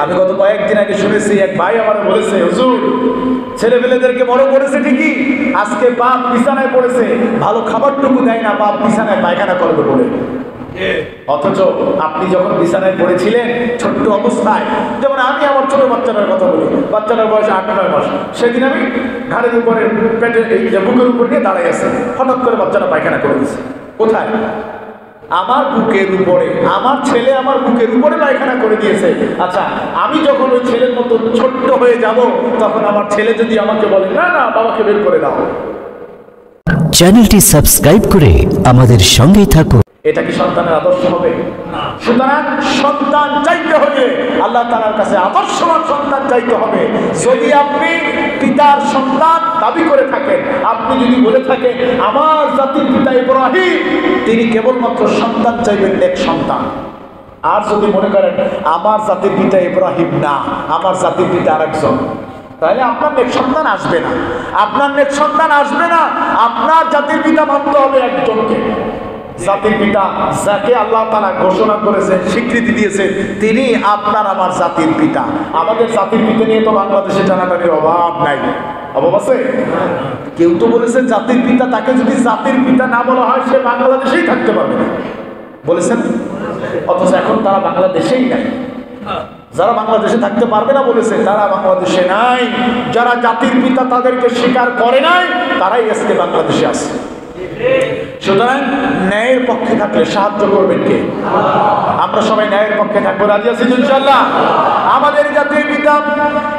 আমি গত কয়েকদিন আগে শুনেছি এক ভাই আমার বলেছে, হুজুর ছেলেপেলেদেরকে বড় করেছে ঠিকই, আজকে বাপ বিছানায় পড়েছে, ভালো খাবারটুকু দেয় না, বাপ বিছানায় পায়খানা করবে বলে। অথচ আপনি যখন বিছানায় পড়েছিলেন ছোট্ট অবস্থায়, যেমন আমি আমার ছোট বাচ্চাটার কথা বলি, বাচ্চাটার বয়স 8-9 মাস, সেদিন আমি ঘাড়ের উপরে পেটের এই যে বুকের উপর নিয়ে দাঁড়াই আছে, হঠাৎ করে বাচ্চাটা পায়খানা করে দিচ্ছে। কোথায়? আমার বুকের উপরে। আমার ছেলে আমার বুকের উপরে পায়খানা করে দিয়েছে। আচ্ছা, আমি যখন ওই ছেলের মতো ছোট্ট হয়ে যাব, তখন আমার ছেলে যদি আমাকে বলে না না বাবাকে বের করে দাও, চ্যানেলটি সাবস্ক্রাইব করে আমাদের সঙ্গেই থাকুন। এটা কি সন্তানের আদর্শ হবে? সুতরাং সন্তান চাইতে হলে আল্লাহ তাআলার কাছে আদর্শবান সন্তান চাইতে হবে। যদি আপনি পিতার সন্তান দাবি করে থাকেন, আপনি যদি বলে থাকেন আমার জাতির পিতা ইব্রাহিম, তিনি কেবলমাত্র সন্তান চাইবেন, নেক সন্তান। আর যদি মনে করেন আমার জাতির পিতা ইব্রাহিম না, আমার জাতির পিতা আরেকজন, তাহলে আপনার নেক সন্তান আসবে না। আপনার নেক সন্তান আসবে না। আপনার জাতির পিতা মানতে হবে একজনকে। জাতির পিতা যাকে আল্লাহ তাআলা ঘোষণা করেছেন, স্বীকৃতি দিয়েছেন, তিনি আপনার আমার জাতির পিতা। আমাদের জাতির পিতা নিয়ে তো বাংলাদেশে জানাটানির অভাব নাই। অভাব আছে? কেউ তো বলেছেন জাতির পিতা, তাকে যদি জাতির পিতা না বলা হয় সে বাংলাদেশেই থাকতে পারবে না বলেছেন। অথচ এখন তারা বাংলাদেশেই নাই। যারা বাংলাদেশে থাকতে পারবে না বলেছে, তারা বাংলাদেশে নাই। যারা জাতির পিতা তাদেরকে স্বীকার করে নাই, তারাই আজকে বাংলাদেশে আছে। সুতরাং ন্যায়ের পক্ষে থাকলে সাহায্য করবেন কে? আমরা সবাই ন্যায়ের পক্ষে থাকবো, রাজি আছি ইনশাআল্লাহ। আমাদের জাতির পিতা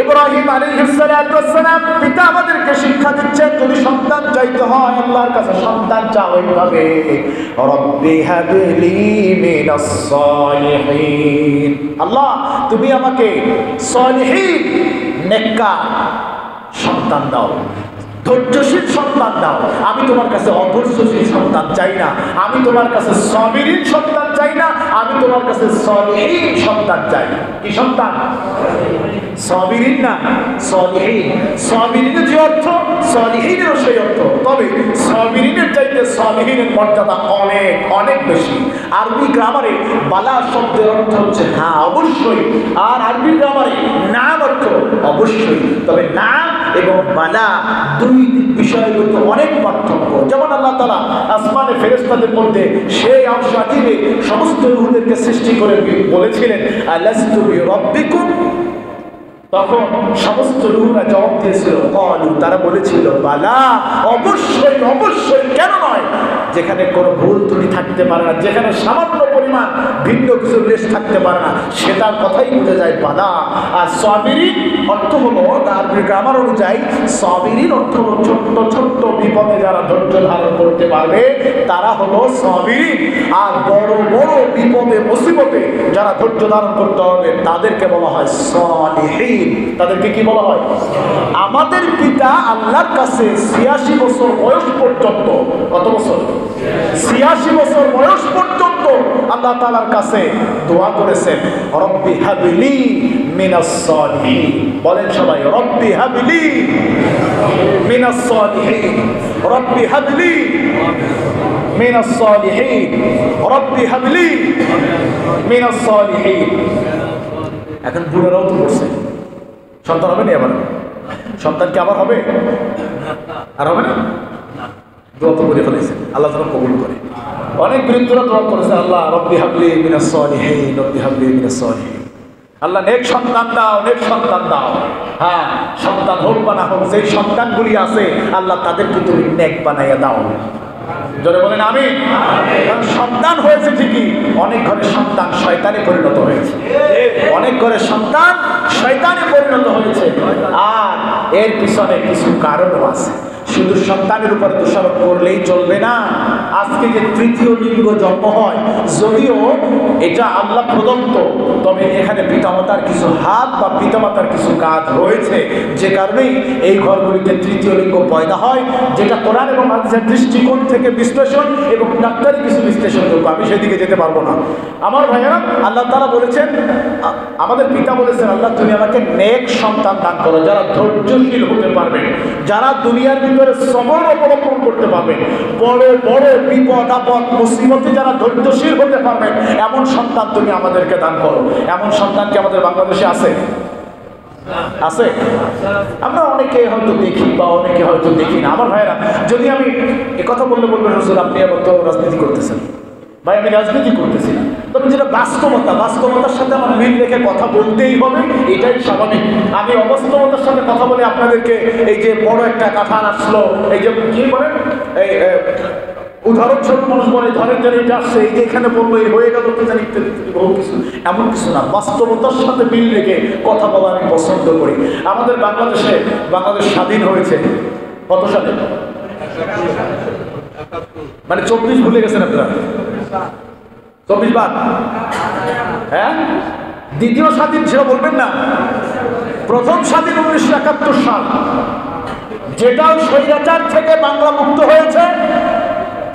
ইব্রাহিম আলাইহিস সালাম, পিতা আমাদেরকে শিক্ষা দিচ্ছেন, যদি সন্তান চাইতে হয় আল্লাহর কাছে সন্তান চাও এইভাবে, রব্বি হাবলি মিনাস সালিহিন, আল্লাহ তুমি আমাকে সলিহিন নেককার সন্তান দাও, ধৈর্যশীল সন্তান দাও। আমি তোমার কাছে অধৈর্যশীল সন্তান চাই না, আমি তোমার কাছে সাবিরিন সন্তান চাই না, আমি তোমার কাছে সলিহিন সন্তান চাই। কি সন্তান? সাবিরিন না, সলিহিন। সাবিরিনের যে অর্থ, সলিহিনেরও সেই অর্থ, তবে সাবিরিনের চাইতে সলিহিনের মর্যাদা অনেক অনেক বেশি। আরবি গ্রামারে বালা শব্দের অর্থ হচ্ছে হ্যাঁ অবশ্যই, আর আরবি গ্রামারে নাম অর্থ অবশ্যই। তবে নাম এবং বালা দুই বিষয়ের মধ্যে অনেক পার্থক্য। যেমন আল্লাহ তাআলা আসমানে ফেরেশতাদের মধ্যে সেই আওসাদিনে সমস্ত রূহদেরকে সৃষ্টি করে বলেছিলেন আলাস্তু বিরাব্বিকুম, তখন সমস্ত রূহরা জবাব দিয়েছিল ক্বালু, তারা বলেছিল বালা, অবশ্যই অবশ্যই, কেন নয়। যেখানে কোনো ভুল ত্রুটি থাকতে পারে না, যেখানে সামান্য পরিমাণ ভিন্ন কিছু লেশ থাকতে পারে না, সেটার কথাই বোঝা যায় বালা। আর সাবিরিন অর্থ হলো, আরবি গ্রামার অনুযায়ী সাবিরিন অর্থ হলো ছোট্ট ছোট্ট বিপদে যারা ধৈর্য ধারণ করতে পারবে তারা হলো সাবিরিন। আর বড় বড় বিপদে মুসিবতে যারা ধৈর্য ধারণ করতে হবে তাদেরকে বলা হয় সালিহিন। তাদেরকে কি বলা হয়? আমাদের পিতা আল্লাহর কাছে ৮৬ বছর বয়স পর্যন্ত, কত বছর? ৮৬ বছর বয়স পর্যন্ত আল্লাহ তাআলার কাছে দোয়া করেছেন রব্বি হাবলি মিনাস সালিহিন। বলেন সবাই, রব্বি হাবলি মিনাস সালিহিন, রব্বি হাবলি মিনাস সালিহিন, রব্বি হাবলি মিনাস সালিহিন। এখন বুড়ারাও তো করছে, সন্তান হবে না আবার? সন্তান কি আবার হবে? আর হবে না? দোয়া তো করে ফেলেছে, আল্লাহ তাআলা কবুল করে। অনেক বৃদ্ধরা দোয়া করেছে, আল্লাহ রব্বি হাবলি মিনাস সালিহিন, রব্বি হাবলি মিনাস সালিহিন, আল্লাহ নেক সন্তান দাও, নেক সন্তান দাও। হ্যাঁ, সন্তান হোক বা না হোক, যেই সন্তানগুলি আছে আল্লাহ তাদেরকে তুমি নেক বানাইয়া দাও। জোরে বলেন আমিন। কারণ সন্তান হয়েছে ঠিকই, অনেক ঘরে সন্তান শয়তানে পরিণত হয়েছে, অনেক ঘরে সন্তান শয়তানে পরিণত হয়েছে। আর এর পিছনে কিছু কারণও আছে। শুধু সন্তানের উপরে দোষারোপ করলেই চলবে না। আজকে যে তৃতীয় লিঙ্গ জন্ম হয়, যদিও এটা আল্লাহ প্রদত্ত, তবে এখানে পিতামাতার কিছু হাত বা পিতামাতার কিছু কাজ রয়েছে, যে কারণেই এই ঘরগুলিতে তৃতীয় লিঙ্গ পয়দা হয়, যেটা কোরআন এবং হাদিসের দৃষ্টিকোণ থেকে বিশ্লেষণ এবং ডাক্তারি কিছু বিশ্লেষণযোগ্য। আমি সেদিকে যেতে পারবো না। আমার ভাইয়েরা, আল্লাহ তাআলা বলেছেন, আমাদের পিতা বলেছেন আল্লাহ তুমি আমাকে নেক সন্তান দান করো, যারা ধৈর্যশীল হতে পারবে, যারা দুনিয়ার ভিতরে ভিতরে সবর অবলম্বন করতে পারবেন, বড় বড় বিপদ আপদ মুসিবতে যারা ধৈর্যশীল হতে পারবেন, এমন সন্তান তুমি আমাদেরকে দান করো। এমন সন্তান কি আমাদের বাংলাদেশে আছে? আছে? আমরা অনেকে হয়তো দেখি বা অনেকে হয়তো দেখি না। আমার ভাইয়েরা, যদি আমি কথা বললে বলবেন হুজুর আপনি আবার তো রাজনীতি করতেছেন। ভাই, আমি রাজনীতি করতেছি না, তবে যেটা বাস্তবতার সাথে আমার মিল রেখে কথা বলতেই হবে, এটাই স্বাভাবিক। আমি অবাস্তবতার সাথে কথা বলে আপনাদেরকে এই যে বড় একটা কাঁঠাল আসলো, এই যে কি বলেন, এই উদাহরণস্বরূপ মানুষ বলে ধরেন যে এটা আসছে, এই যে এখানে বললো এই হয়ে গেল কি জানি বহু কিছু, এমন কিছু না। বাস্তবতার সাথে মিল রেখে কথা বলা আমি পছন্দ করি। আমাদের বাংলাদেশ স্বাধীন হয়েছে কত সালে? মানে 24 ভুলে গেছেন আপনারা? 24 বার? হ্যাঁ, দ্বিতীয় স্বাধীন ছিল বলবেন না? প্রথম স্বাধীন 1971 সাল, যেটাও স্বৈরাচার থেকে বাংলা মুক্ত হয়েছে।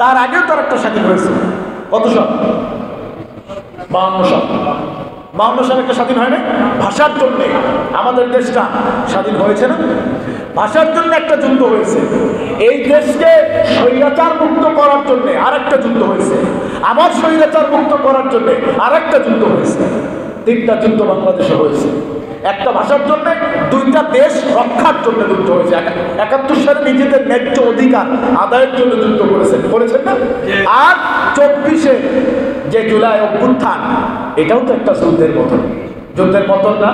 তার আগেও তার একটা স্বাধীন হয়েছে। কত সাল? 52 সাল। 52 সালে একটা স্বাধীন হয় না? ভাষার জন্য আমাদের দেশটা স্বাধীন হয়েছে না? ভাষার জন্য একটা যুদ্ধ হয়েছে। এই দেশকে স্বৈরাচার মুক্ত করার জন্য আরেকটা যুদ্ধ হয়েছে। আবার স্বৈরাচার মুক্ত করার জন্য আরেকটা যুদ্ধ হয়েছে। 3টা যুদ্ধ বাংলাদেশে হয়েছে। একটা ভাষার জন্য, 2টা দেশ রক্ষার জন্য যুদ্ধ হয়েছে। 71 সালে নিজেদের ন্যায্য অধিকার আদায়ের জন্য যুদ্ধ করেছেন না? আর 24-এ যে জুলাই অভ্যুত্থান, এটাও তো একটা যুদ্ধের মতন না?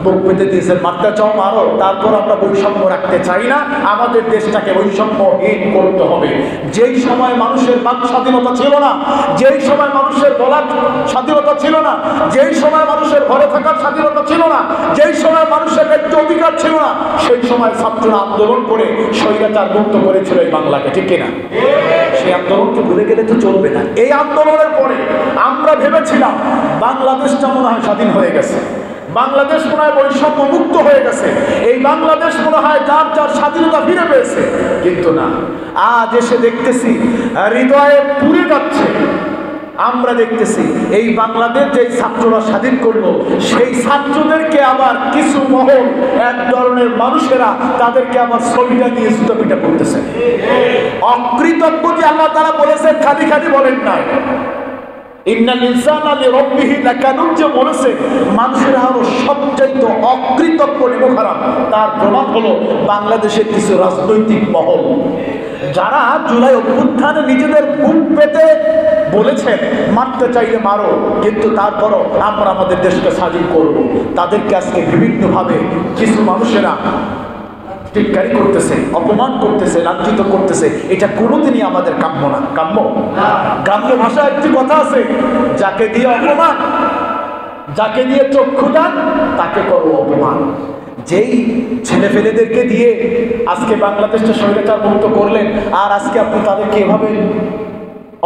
বুক পেতে দিয়েছেন, মারতে চাও মারো, তারপর আমরা বৈষম্য রাখতে চাই না। আমাদের দেশটাকে বৈষম্যহীন করতে হবে। যেই সময় মানুষের বাক স্বাধীনতা ছিল না, যেই সময় মানুষের বলার স্বাধীনতা ছিল না, যেই সময় মানুষের ঘরে থাকার স্বাধীনতা ছিল না, যেই সময় মানুষের ন্যায্য অধিকার ছিল না, সেই সময় ছাত্ররা আন্দোলন করে স্বৈরাচার মুক্ত করেছিল এই বাংলাকে, ঠিক কিনা? সেই আন্দোলনকে ভুলে গেলে তো চলবে না। এই আন্দোলনের পরে আমরা ভেবেছিলাম বাংলাদেশটা মনে হয় স্বাধীন হয়ে গেছে, বাংলাদেশ মনে হয় বৈষম্য মুক্ত হয়ে গেছে, এই বাংলাদেশ মনে হয় যার যার স্বাধীনতা ফিরে পেয়েছে। কিন্তু না, আজ এসে দেখতেছি হৃদয়ে পুড়ে যাচ্ছে। আমরা দেখতেছি এই বাংলাদেশ যে ছাত্ররা স্বাধীন করলো, সেই ছাত্রদেরকে আবার কিছু মহল, এক ধরনের মানুষেরা তাদেরকে আবার ছবিটা নিয়ে জুতাপিটা করতেছে। অকৃতজ্ঞ যে আল্লাহ তাআলা বলেছেন, খালি খালি বলেন নাই। ইন্নাল ইনসানা লিরাব্বিহি লাকানুন, যে বলেছে মানুষের আরো সবচাইতে অকৃতজ্ঞ এবং খারাপ, তার প্রমাণ হলো বাংলাদেশের কিছু রাজনৈতিক মহল, যারা জুলাই অভ্যুত্থানে নিজেদের বুক পেতে বলেছেন মারতে চাইলে মারো, কিন্তু তারপরও আমরা আমাদের দেশকে স্বাধীন করব। তাদেরকে আজকে বিভিন্নভাবে কিছু মানুষেরা টিটকারি করতেছে, অপমান করতেছে, লাঞ্ছিত করতেছে। এটা কোনোদিনই আমাদের কাম্য না। গ্রাম্য ভাষায় একটি কথা আছে, যাকে দিয়ে অপমান, যাকে দিয়ে চক্ষুদান, তাকে করো অপমান। যেই ছেলেপেলেদেরকে দিয়ে আজকে বাংলাদেশটা স্বৈরাচার মুক্ত করলেন, আর আজকে আপনি তাদেরকে এভাবে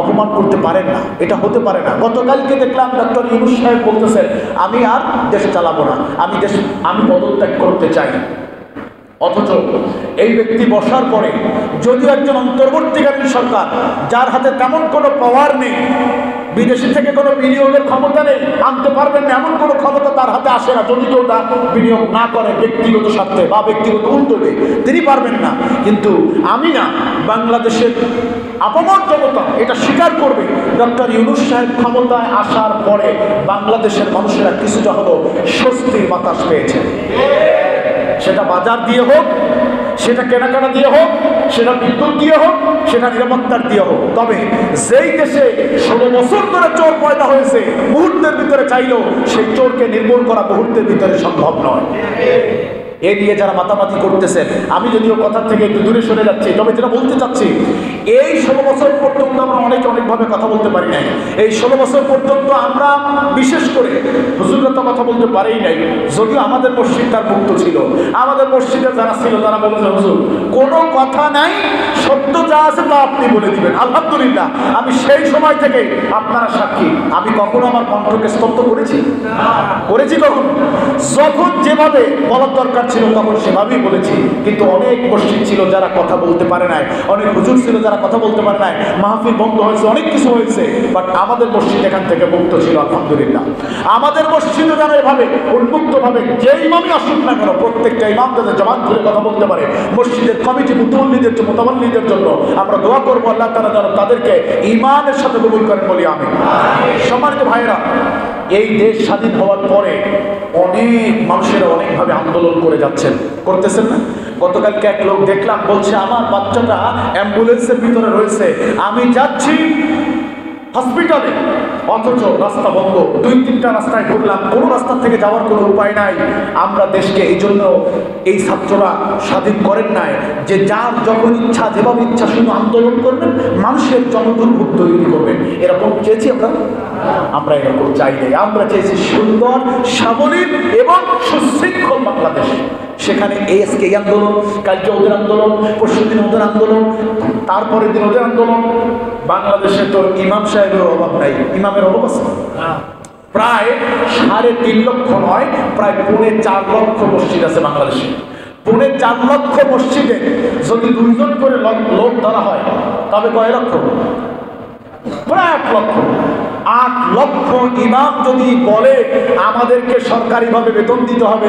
অপমান করতে পারেন না, এটা হতে পারে না। গতকালকে দেখলাম ডক্টর ইউনূস সাহেব বলতেছেন, আমি আর দেশ চালাবো না, আমি পদত্যাগ করতে চাই। অথচ এই ব্যক্তি বসার পরে যদিও একজন অন্তর্বর্তীকালীন সরকার, যার হাতে তেমন কোনো পাওয়ার নেই, বিদেশি থেকে কোনো বিনিয়োগের ক্ষমতা নেই, আনতে পারবেন না, এমন কোনো ক্ষমতা তার হাতে আসে না। যদি কেউ তা বিনিয়োগ না করে ব্যক্তিগত স্বার্থে বা ব্যক্তিগত উদ্যোগে, তিনি পারবেন না। কিন্তু আমি না, বাংলাদেশের আপামর জনতা এটা স্বীকার করবে, ডক্টর ইউনূস সাহেব ক্ষমতায় আসার পরে বাংলাদেশের মানুষেরা কিছুটা হলো স্বস্তির বাতাস পেয়েছে। সেটা বাজার দিয়ে হোক, সেটা কেনাকাটা দিয়ে হোক, সেটা বিদ্যুৎ দিয়ে হোক, সেটা নিরাপত্তার দিয়ে হোক। তবে যেই দেশে 16 বছর ধরে চোর পয়দা হয়েছে, মুহূর্তের ভিতরে চাইলেও সেই চোরকে নির্মূল করা মুহূর্তের ভিতরে সম্ভব নয়। এ নিয়ে যারা মাতামাতি করতেছেন, আমি যদিও কথার থেকে একটু দূরে সরে যাচ্ছি, তবে যেটা বলতে চাচ্ছি, এই 16 বছর পর্যন্ত আমরা অনেকভাবে কথা বলতে পারি নাই। এই 16 বছর পর্যন্ত আমরা বিশেষ করে হুজুররা তো কথা বলতে পারেই নাই, যদিও আমাদের মসজিদ তার মুক্ত ছিল। আমাদের মসজিদে যারা ছিল তারা বলেছে, হুজুর কোনো কথা নাই, সত্য যা আছে তা আপনি বলে দিবেন। আলহামদুলিল্লাহ, আমি সেই সময় থেকে আপনারা সাক্ষী, আমি কখনো আমার কণ্ঠকে স্তব্ধ করেছি? কখন? যখন যেভাবে বলার দরকার ছিল তখন সেভাবেই বলেছি। কিন্তু অনেক মসজিদ ছিল যারা কথা বলতে পারে নাই, অনেক হুজুর ছিল যারা কথা বলতে পারে নাই, মাহফিল মাহফিল বন্ধ হয়েছে, অনেক কিছু হয়েছে, বাট আমাদের মসজিদ এখান থেকে মুক্ত ছিল আলহামদুলিল্লাহ। আমাদের মসজিদে যেন এভাবে উন্মুক্তভাবে যে ইমামই আসুক না কেন, প্রত্যেকটা ইমাম যাতে জবান খুলে কথা বলতে পারে। মসজিদের কমিটি মুতাওয়াল্লিদের জন্য আমরা দোয়া করবো, আল্লাহ তাআলা যেন তাদেরকে ঈমানের সাথে কবুল করেন, বলি আমিন। সম্মানিত ভাইয়েরা, এই দেশ স্বাধীন হওয়ার পরে অনেক মানুষেরা অনেকভাবে আন্দোলন করে যাচ্ছেন, করতেছেন না? গতকালকে এক লোক দেখলাম, বলছে আমার বাচ্চাটা অ্যাম্বুলেন্সের ভিতরে রয়েছে, আমি যাচ্ছি হসপিটালে, অথচ রাস্তা বন্ধ। 2-3টা রাস্তায় ঘুরলাম, কোনো রাস্তা থেকে যাওয়ার কোনো উপায় নাই। আমরা দেশকে এই জন্য এই ছাত্ররা স্বাধীন করেন নাই যে যার যখন ইচ্ছা যেভাবে ইচ্ছা শুধু আন্দোলন করবেন, মানুষের জনদুর্ভোগ তৈরি করবেন। এরকম চেয়েছি আমরা এরকম চাই নাই। আমরা চেয়েছি সুন্দর, সাবলীল এবং সুশৃঙ্খল বাংলাদেশ। সেখানে আজকে এই আন্দোলন, কালকে ওদের আন্দোলন, পরশুদিন ওদের আন্দোলন, তারপরের দিন ওদের আন্দোলন। বাংলাদেশে তো ইমাম সাহেবের অভাব নাই, ইমামের অভাব আছে। প্রায় 3.5 লক্ষ নয়, প্রায় 4.5 লক্ষ মসজিদ আছে বাংলাদেশে। 4.5 লক্ষ মসজিদে যদি 2 জন করে লোক ধরা হয়, তবে কয় লক্ষ? প্রায় 8 লক্ষ। 8 লক্ষ ইমাম যদি বলে আমাদেরকে সরকারিভাবে বেতন দিতে হবে,